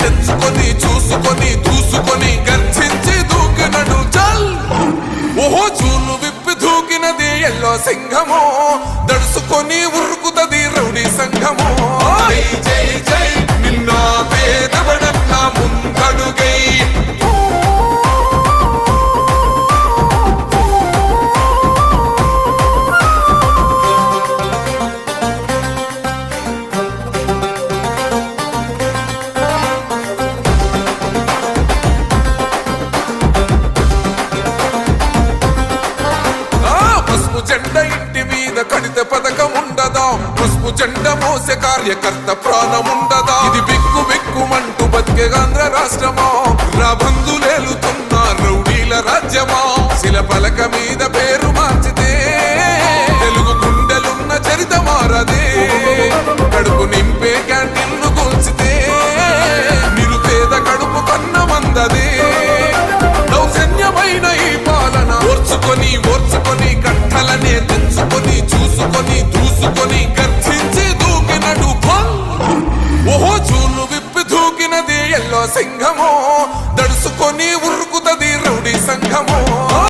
తెంచుకొని చూసుకొని దూసుకొని గర్జించి దూకినడు చల్. ఓహో చూలు విప్పి దూకినది ఎల్లో సింహము, దడుసుకొని ఉరుకుతది రౌడీ సంఘము. జై జై నిన్న పేదవడన్న ముందడుగై. జెండ ఇంటి మీద కడితే పథకం ఉండదా, పసుపు జెండ మోసే కార్యకర్త ప్రాణముండదా. ఇది బిక్కు బిక్కుమంటూ బతికే ఆంధ్ర రాష్ట్రమా, రాబందులేలుతున్న రౌడీల రాజ్యమా. శిల పలక మీద పేరు మార్చితే తెలుగు గుండెలున్న చరిత మారదే. కడుపు నింపే క్యాంటీన్లు కూల్చితే నిరుపేద కడుపు కన్నమందదే. దౌర్జన్యమైన ఈ పాలన ఓర్చుకొని ఓర్చుకొని కట్టలనే తెంచుకొని చూసుకొని దూసుకొని గర్జించి దూకినడు ఫల్. ఓహో చూలు విప్పి దూకినది ఎల్లో సింహము, దడుసుకొని ఉరుకుతది రౌడీ సంఘము.